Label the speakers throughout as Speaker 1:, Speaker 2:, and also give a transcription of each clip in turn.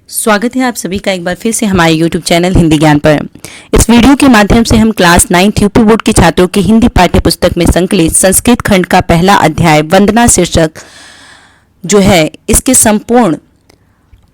Speaker 1: स्वागत है आप सभी का एक बार फिर से हमारे YouTube चैनल हिंदी ज्ञान पर। इस वीडियो के माध्यम से हम क्लास 9 यूपी बोर्ड के छात्रों की हिंदी पाठ्य पुस्तक में संकलित संस्कृत खंड का पहला अध्याय वंदना शीर्षक जो है इसके संपूर्ण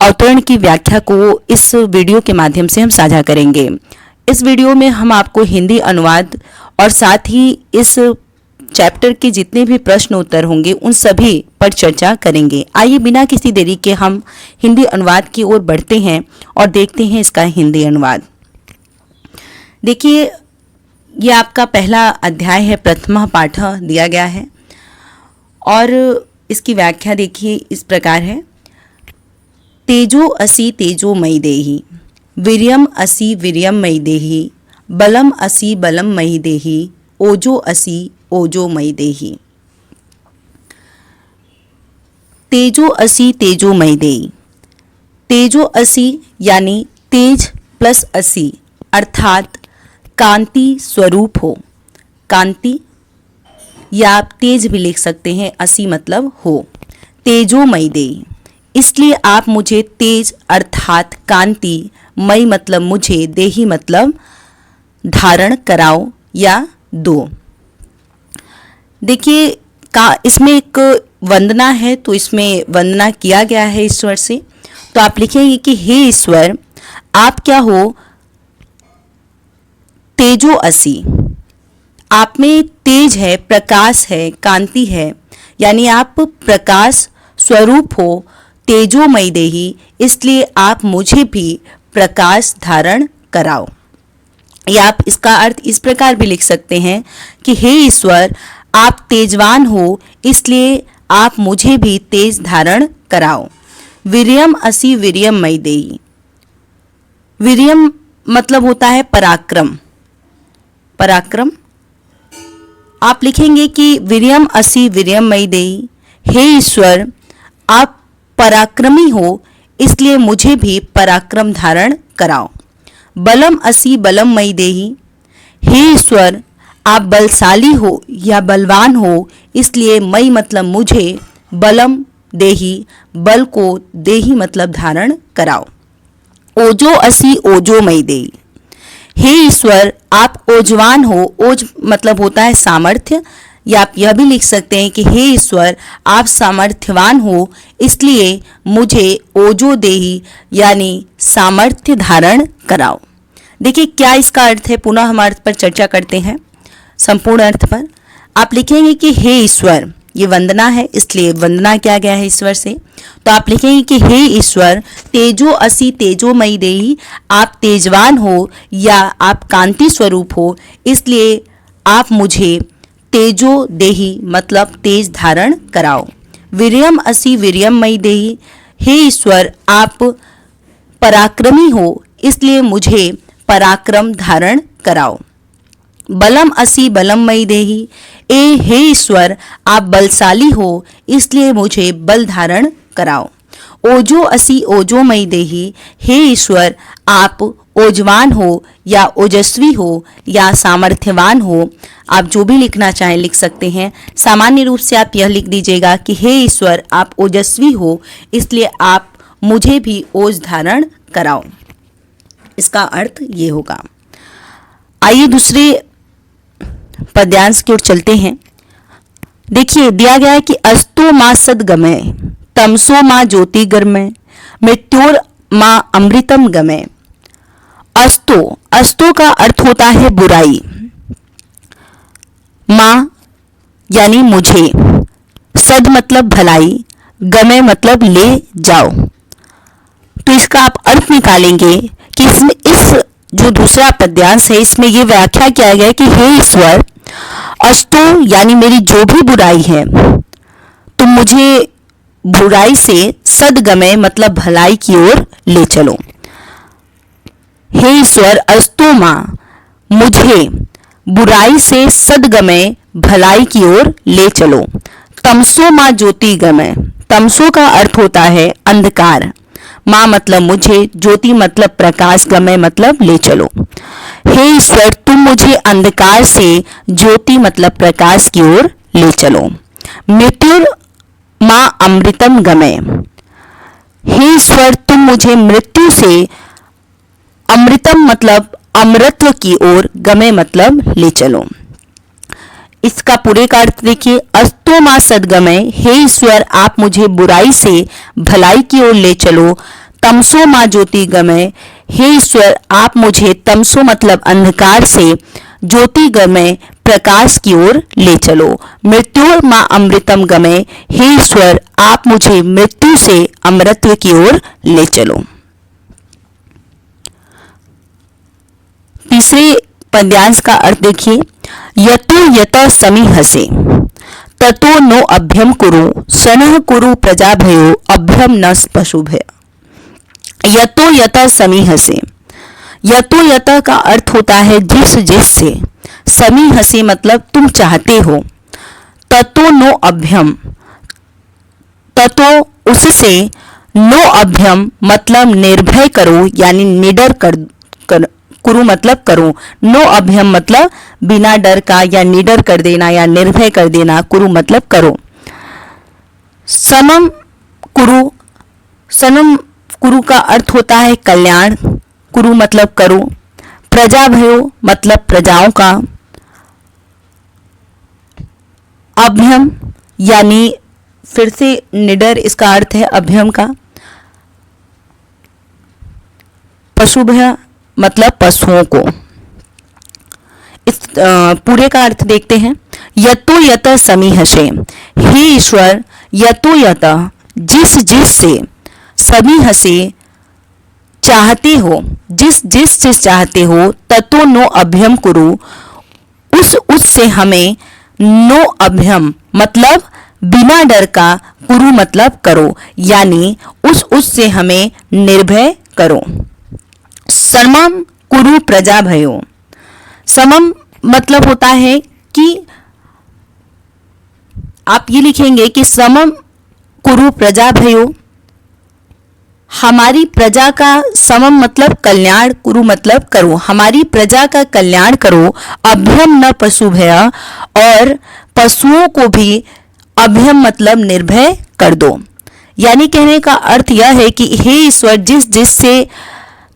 Speaker 1: अवतरण की व्याख्या को इस वीडियो के माध्यम से हम साझा करेंगे। इस वीडियो में हम आपको हिंदी अनुवाद और साथ ही इस चैप्टर के जितने भी प्रश्न उत्तर होंगे उन सभी पर चर्चा करेंगे। आइए बिना किसी देरी के हम हिंदी अनुवाद की ओर बढ़ते हैं और देखते हैं इसका हिंदी अनुवाद। देखिए, ये आपका पहला अध्याय है, प्रथम पाठ दिया गया है और इसकी व्याख्या देखिए इस प्रकार है। तेजो असि तेजोमयी देहि, वीर्यम असि वीर्यमयी देहि, बलम असि बलमयी देहि, ओजो असि ओजोमयी देहि। तेजो असि तेजोमयी देहि। तेजो असि यानी तेज प्लस असि अर्थात कांति स्वरूप हो। कांति या आप तेज भी लिख सकते हैं, असि मतलब हो। तेजोमयी देहि, इसलिए आप मुझे तेज अर्थात कांति, मई मतलब मुझे, देहि मतलब धारण कराओ या दो। देखिए इसमें एक वंदना है, तो इसमें वंदना किया गया है ईश्वर से। तो आप लिखेंगे कि हे ईश्वर, आप क्या हो? तेजो असि, आप में तेज है, प्रकाश है, कांति है, यानी आप प्रकाश स्वरूप हो। तेजोमयी देहि, इसलिए आप मुझे भी प्रकाश धारण कराओ। या आप इसका अर्थ इस प्रकार भी लिख सकते हैं कि हे ईश्वर, आप तेजवान हो, इसलिए आप मुझे भी तेज धारण कराओ। वीर्यम असि वीर्यमयी देहि। वीर्यम मतलब होता है पराक्रम। पराक्रम आप लिखेंगे कि वीर्यम असि वीर्यमयी देहि, हे ईश्वर, आप पराक्रमी हो, इसलिए मुझे भी पराक्रम धारण कराओ। बलम असि बलमयी देहि, हे ईश्वर, आप बलशाली हो या बलवान हो, इसलिए मई मतलब मुझे, बलम देहि बल को, देहि मतलब धारण कराओ। ओजो असि ओजोमयी देहि, हे ईश्वर, आप ओजवान हो। ओज मतलब होता है सामर्थ्य, या आप यह भी लिख सकते हैं कि हे ईश्वर, आप सामर्थ्यवान हो, इसलिए मुझे ओजो देहि यानी सामर्थ्य धारण कराओ। देखिए क्या इसका अर्थ है, पुनः हम अर्थ पर चर्चा करते हैं। संपूर्ण अर्थ पर आप लिखेंगे कि हे ईश्वर, ये वंदना है इसलिए वंदना किया गया है ईश्वर से। तो आप लिखेंगे कि हे ईश्वर, तेजो असि तेजोमयी देहि, आप तेजवान हो या आप कांति स्वरूप हो, इसलिए आप मुझे तेजो देहि मतलब तेज धारण कराओ। वीर्यम असि वीर्यमयी देहि, हे ईश्वर, आप पराक्रमी हो, इसलिए मुझे पराक्रम धारण कराओ। बलम असि बलमयी देहि, हे ईश्वर, आप बलशाली हो, इसलिए मुझे बल धारण कराओ। ओजो असि ओजोमयी देहि, हे ईश्वर, आप ओजवान हो या ओजस्वी हो या सामर्थ्यवान हो। आप जो भी लिखना चाहें लिख सकते हैं। सामान्य रूप से आप यह लिख दीजिएगा कि हे ईश्वर, आप ओजस्वी हो, इसलिए आप मुझे भी ओज धारण कराओ। इसका अर्थ ये होगा। आइए दूसरे पद्यांश की ओर चलते हैं। देखिए दिया गया है कि अस्तो मां सद्गमय, तमसो मां ज्योतिर्गमय, मृत्योर मां अमृतम गमय। अस्तो, अस्तो का अर्थ होता है बुराई। मां यानी मुझे, सद मतलब भलाई, गमय मतलब ले जाओ। तो इसका आप अर्थ निकालेंगे कि इसमें इस जो दूसरा पद्यांश है इसमें यह व्याख्या किया गया है कि हे ईश्वर, अस्तो यानी मेरी जो भी बुराई है, तुम मुझे बुराई से सद्गमय मतलब भलाई की ओर ले चलो। हे ईश्वर, अस्तो मां, मुझे बुराई से सद्गमय भलाई की ओर ले चलो। तमसो मां ज्योतिर्गमय, तमसो का अर्थ होता है अंधकार। मां मतलब मुझे, ज्योति मतलब प्रकाश, गमय मतलब ले चलो। हे ईश्वर, तुम मुझे अंधकार से ज्योति मतलब प्रकाश की ओर ले चलो। मृत्युर मां अमृतम गमय, हे ईश्वर तुम मुझे मृत्यु से अमृतम मतलब अमृतत्व की ओर गमे मतलब ले चलो। इसका पूरे का अर्थ देखिए, अस्तो मा सद्गमय, हे ईश्वर आप मुझे बुराई से भलाई की ओर ले चलो। तमसो मा ज्योति गमय, हे ईश्वर आप मुझे तमसो मतलब अंधकार से ज्योति गमय प्रकाश की ओर ले चलो। मृत्योर मा अमृतम गमय, हे ईश्वर आप मुझे मृत्यु से अमृतत्व की ओर ले चलो। तीसरे पद्यांश का अर्थ देखिए, यतो यत समीहसे ततो नो अभ्यम कुरु सनः कुरु प्रजा भयो अभ्यम न पशुभय। यतो यत समीहसे, यतो यत का अर्थ होता है जिस जिससे, समीहसे मतलब तुम चाहते हो, ततो नो अभ्यम ततो उससे, नो अभ्यम मतलब निर्भय करो यानी निडर कर कुरु मतलब करो, नो अभ्यम मतलब बिना डर का या निडर कर देना या निर्भय कर देना, कुरु मतलब करो। समम कुरु, सनम कुरु का अर्थ होता है कल्याण, कुरु मतलब करो। प्रजा भयो मतलब प्रजाओं का। अभ्यम यानी फिर से निडर, इसका अर्थ है अभ्यम का। पशुभय मतलब पशुओं को। इस पूरे का अर्थ देखते हैं, यतो यत समीहसे, हे ईश्वर यतो यत जिस जिस से, समीहसे चाहते हो, जिस जिस से चाहते हो, ततो नो अभ्यम कुरु उस से हमें, नो अभ्यम मतलब बिना डर का, कुरु मतलब करो यानी उस से हमें निर्भय करो। समम कुरु प्रजा भयो, समम मतलब होता है कि आप ये लिखेंगे कि समम कुरु प्रजा भयो, हमारी प्रजा का समम मतलब कल्याण, कुरु मतलब करो, हमारी प्रजा का कल्याण करो। अभ्यम न पशु भय, और पशुओं को भी अभ्यम मतलब निर्भय कर दो। यानी कहने का अर्थ यह है कि हे ईश्वर जिस जिस से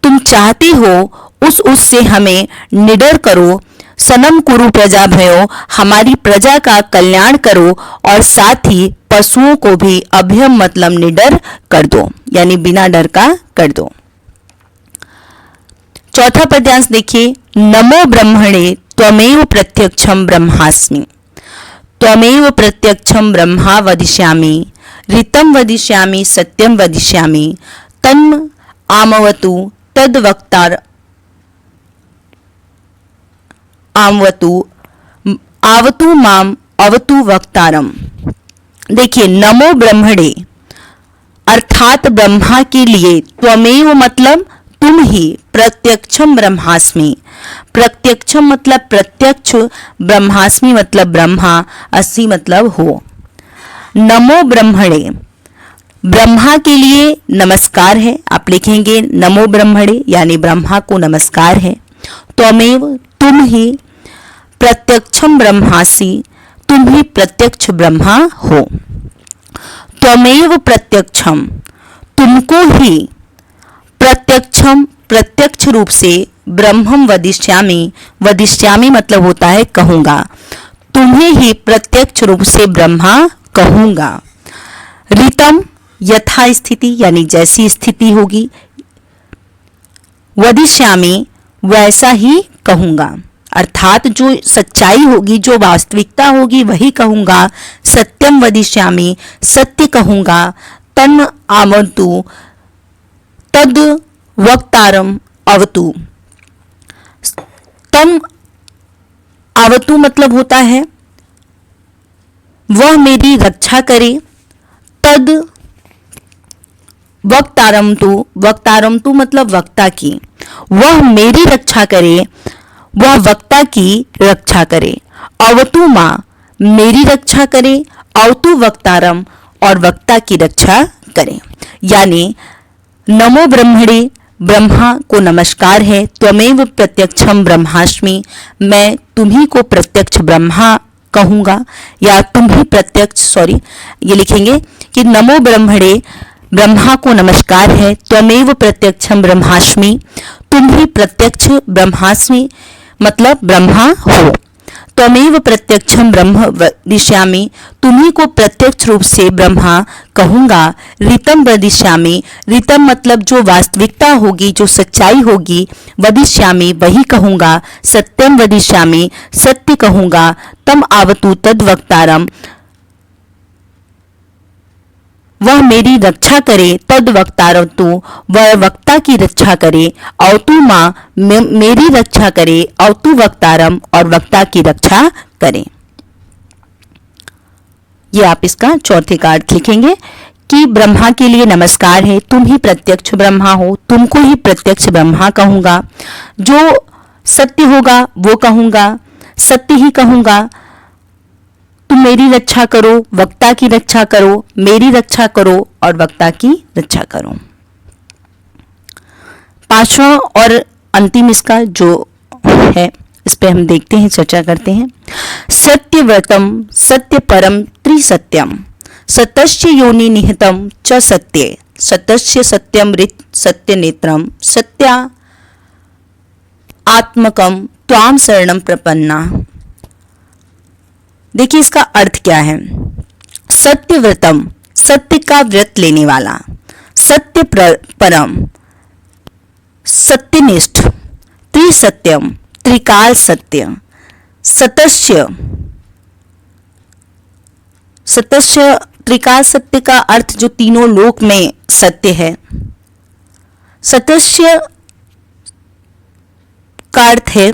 Speaker 1: तुम चाहते हो उस से हमें निडर करो। सनम कुरु प्रजा भयो, हमारी प्रजा का कल्याण करो, और साथ ही पशुओं को भी अभ्यम मतलब निडर कर दो यानी बिना डर का कर दो। चौथा पद्यांश देखिए, नमो ब्रह्मणे त्वमेव प्रत्यक्षम ब्रह्मास्मि, त्वमेव प्रत्यक्षम ब्रह्मा वदिष्यामि, ऋतं वदिष्यामि सत्यम वदिष्यामि, तन्म आमवतु तद वक्तार आमवतु आवतु माम अवतु वक्तारम। देखिए, नमो ब्रह्मणे अर्थात ब्रह्मा के लिए, त्वमेव मतलब तुम ही, प्रत्यक्षम ब्रह्मास्मि, प्रत्यक्षम मतलब प्रत्यक्ष, ब्रह्मास्मि मतलब ब्रह्मा, अस्मि मतलब हो। नमो ब्रह्मणे ब्रह्मा के लिए नमस्कार है, आप लिखेंगे नमो ब्रह्मणे यानी ब्रह्मा को नमस्कार है। त्वमेव तुम ही, प्रत्यक्षम ब्रह्मासि तुम ही प्रत्यक्ष ब्रह्मा हो। त्वमेव प्रत्यक्षम तुमको ही, प्रत्यक्षम प्रत्यक्ष रूप से, ब्रह्मम वदिष्यामि, वदिष्यामि मतलब होता है कहूँगा, तुम्हें ही प्रत्यक्ष रूप से ब्रह्मा कहूँगा। ऋतम यथा स्थिति यानी जैसी स्थिति होगी, वदिष्यामि वैसा ही कहूँगा, अर्थात जो सच्चाई होगी, जो वास्तविकता होगी वही कहूँगा। सत्यम वदिष्यामि सत्य कहूँगा। तन् आमन्तु तद वक्तारम अवतु, तम आवतु मतलब होता है वह मेरी रक्षा करे। तद वक्तारम तु मतलब वक्ता की, वह मेरी रक्षा करे, वह वक्ता की रक्षा करे। अवतु माँ मेरी रक्षा करे, अवतु वक्तारम और वक्ता की रक्षा करे। यानी नमो ब्रह्मणे ब्रह्मा को नमस्कार है। त्वमेव प्रत्यक्षम ब्रह्मास्मि मैं तुम्ही को प्रत्यक्ष ब्रह्मा कहूँगा, या तुम ही प्रत्यक्ष, ये लिखेंगे कि नमो ब्रह्मणे ब्रह्मा को नमस्कार है। त्वमेव प्रत्यक्षम ब्रह्मास्मि, तुम ही प्रत्यक्ष ब्रह्मास्मि मतलब ब्रह्मा हो। त्वमेव प्रत्यक्षम ब्रह्म वदिष्यामि, तुम्ही को प्रत्यक्ष रूप से ब्रह्मा कहूंगा। ऋतम वदिष्यामि, ऋतम मतलब जो वास्तविकता होगी, जो सच्चाई होगी। वदिष्यामि वही कहूंगा। सत्यम वदिष्यामि, सत्य कहूंगा। तम आवतु तद वक्तारम, वह मेरी रक्षा करे। तद वक्तारतु, वह वक्ता की रक्षा करे। अवतु माँ, मेरी रक्षा करे। अवतु वक्तारम, और वक्ता की रक्षा करे। ये आप इसका चौथे कार्ड लिखेंगे कि ब्रह्मा के लिए नमस्कार है। तुम ही प्रत्यक्ष ब्रह्मा हो, तुमको ही प्रत्यक्ष ब्रह्मा कहूंगा। जो सत्य होगा वो कहूंगा, सत्य ही कहूंगा। तुम मेरी रक्षा करो, वक्ता की रक्षा करो, मेरी रक्षा करो और वक्ता की रक्षा करो। पांचवा और अंतिम इसका जो है, इस पे हम देखते हैं, चर्चा करते हैं। सत्यव्रतम सत्य परम त्रिसत्यम, सतस्य योनि निहितम च सत्ये, सतस्य सत्यम ऋत सत्य नेत्रम, सत्या आत्मकम त्वाम शरणम प्रपन्ना। देखिए इसका अर्थ क्या है। सत्यव्रतम, सत्य का व्रत लेने वाला। सत्य परम, सत्यनिष्ठ। त्रिसत्यम, त्रिकाल सत्य। सतस्य, सतस्य त्रिकाल सत्य का अर्थ जो तीनों लोक में सत्य है। सतस्य का अर्थ है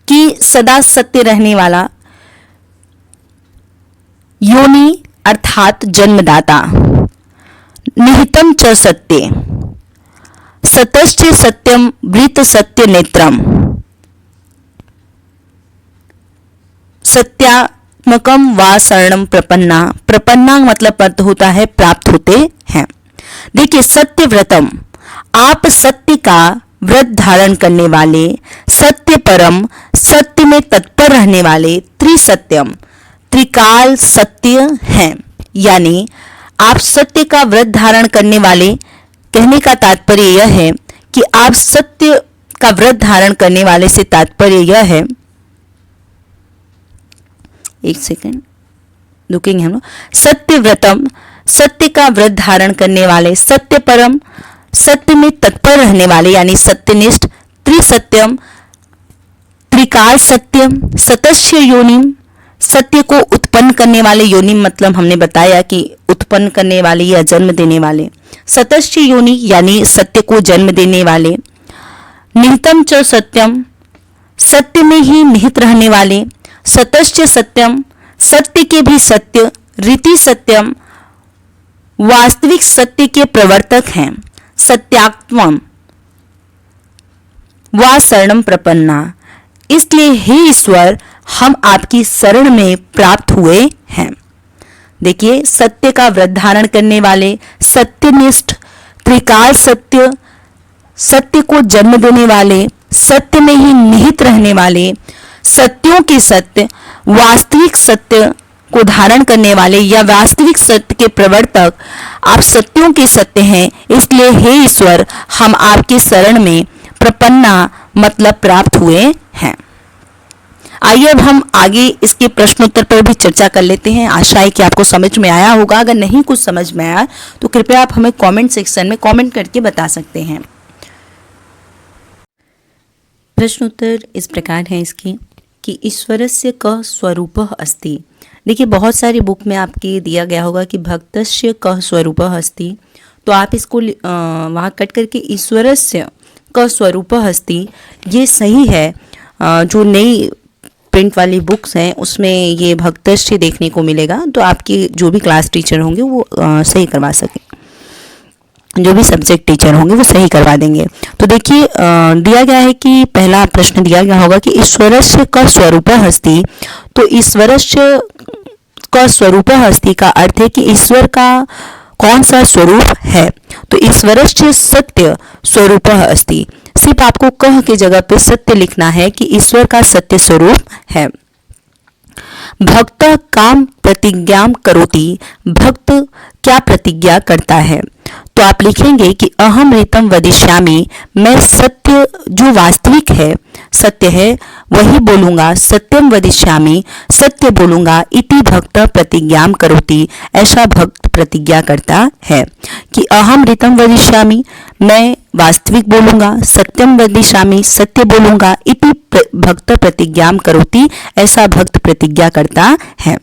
Speaker 1: कि सदा सत्य रहने वाला। योनि अर्थात जन्मदाता। निहितम च सत्य, सतश्च सत्यम वृत सत्य नेत्रम। सत्यात्मकम वा शरणम प्रपन्ना, प्रपन्ना मतलब अर्थ होता है प्राप्त होते हैं। देखिए सत्यव्रतम, आप सत्य का व्रत धारण करने वाले। सत्य परम, सत्य में तत्पर रहने वाले। त्रिसत्यम, त्रिकाल सत्य हैं। यानी आप सत्य का व्रत धारण करने वाले। कहने का तात्पर्य यह है कि आप सत्य का व्रत धारण करने वाले से तात्पर्य यह है, एक सेकंड रुकेंगे हम लोग। सत्य व्रतम, सत्य का व्रत धारण करने वाले। सत्य परम, सत्य में तत्पर रहने वाले यानी सत्यनिष्ठ। त्रिसत्यम, त्रिकाल सत्यम। सतस्य योनिम, सत्य को उत्पन्न करने वाले। योनिम मतलब हमने बताया कि उत्पन्न करने वाले या जन्म देने वाले। सतस्य योनि यानी सत्य को जन्म देने वाले। निहितम च सत्यम, सत्य में ही निहित रहने वाले। सतस्य सत्यम, सत्य के भी सत्य। रीति सत्यम, वास्तविक सत्य के प्रवर्तक हैं। सत्यात्मम वा शरणम प्रपन्ना, इसलिए हे ईश्वर हम आपकी शरण में प्राप्त हुए हैं। देखिए सत्य का व्रत धारण करने वाले, सत्यनिष्ठ, त्रिकाल सत्य, सत्य को जन्म देने वाले, सत्य में ही निहित रहने वाले, सत्यों के सत्य, वास्तविक सत्य को धारण करने वाले या वास्तविक सत्य के प्रवर्तक। आप सत्यों के सत्य हैं, इसलिए हे ईश्वर हम आपके शरण में प्रपन्ना मतलब प्राप्त हुए हैं। आइए अब हम आगे इसके प्रश्नोत्तर पर भी चर्चा कर लेते हैं। आशा है कि आपको समझ में आया होगा। अगर नहीं कुछ समझ में आया तो कृपया आप हमें कमेंट सेक्शन में कमेंट करके बता सकते हैं। प्रश्नोत्तर इस प्रकार है इसकी कि ईश्वरस्य क स्वरूपः अस्ति। देखिए बहुत सारी बुक में आपके दिया गया होगा कि भक्तस्य क स्वरूपः अस्ति, तो आप इसको वहाँ कट करके ईश्वरस्य क स्वरूपः अस्ति, ये सही है। जो नई प्रिंट वाली बुक्स हैं उसमें ये भक्तस्य देखने को मिलेगा, तो आपकी जो भी क्लास टीचर होंगे वो सही करवा सकें, जो भी सब्जेक्ट टीचर होंगे वो सही करवा देंगे। तो देखिए दिया गया है कि पहला प्रश्न दिया गया होगा कि ईश्वरस्य क स्वरूपः अस्ति। तो ईश्वरस्य क स्वरूपः अस्ति का अर्थ है कि ईश्वर का कौन सा स्वरूप है। तो ईश्वरस्य सत्य स्वरूपः अस्ति, सिर्फ आपको कह के जगह पे सत्य लिखना है कि ईश्वर का सत्य स्वरूप है। भक्त काम प्रतिज्ञाम करोति, भक्त क्या प्रतिज्ञा करता है? तो आप लिखेंगे कि अहम ऋतम वदिष्यामि, मैं सत्य जो वास्तविक है, सत्य है वही बोलूंगा, सत्यम वदिष्यामि, सत्य बोलूंगा, इति भक्त प्रतिज्ञाम करोति, ऐसा भक्त प्रतिज्ञा करता है। कि अहम ऋतम वदिष्यामि, मैं वास्तविक बोलूंगा, सत्यम वदिष्यामि, सत्य बोलूंगा, इति भक्त प्रतिज्ञाम करोति, ऐसा भक्त प्रतिज्ञा करता है।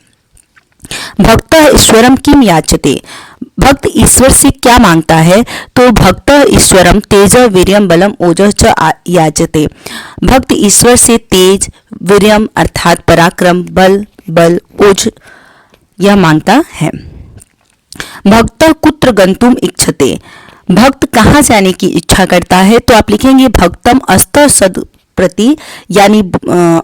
Speaker 1: भक्त ईश्वरम किम याचते, भक्त ईश्वर से क्या मांगता है? तो भक्त ईश्वरम तेज वीर्यम बलम ओजः च याचते, भक्त ईश्वर से तेज, वीर्यम अर्थात पराक्रम, बल, ओज यह मांगता है। भक्त कुत्र गंतुम इच्छते, भक्त कहाँ जाने की इच्छा करता है? तो आप लिखेंगे भक्तम अस्त सद प्रति, यानी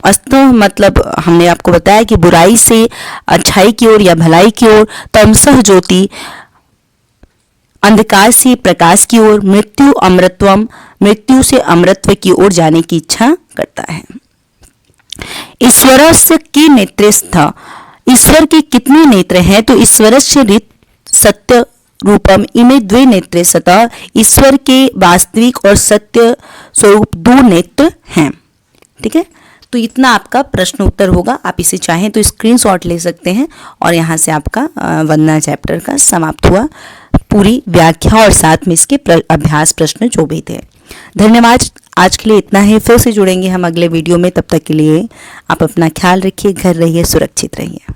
Speaker 1: अस्त मतलब हमने आपको बताया कि बुराई से अच्छाई की ओर या भलाई की ओर, तमसह ज्योति अंधकार से प्रकाश की ओर, मृत्यु अमृतत्वम मृत्यु से अमृतत्व की ओर जाने की इच्छा करता है। ईश्वरस्य के नेत्रस्थ, ईश्वर के कितने नेत्र हैं? तो ईश्वरस्य ऋत सत्य रूपम इमे द्वे नेत्रे सतः, ईश्वर के वास्तविक और सत्य स्वरूप दो नेत्र हैं। ठीक है, तो इतना आपका प्रश्न उत्तर होगा। आप इसे चाहें तो स्क्रीनशॉट ले सकते हैं और यहाँ से आपका वंदना चैप्टर का समाप्त हुआ, पूरी व्याख्या और साथ में इसके अभ्यास प्रश्न जो भी थे। धन्यवाद, आज के लिए इतना है। फिर से जुड़ेंगे हम अगले वीडियो में, तब तक के लिए आप अपना ख्याल रखिए, घर रहिए, सुरक्षित रहिए।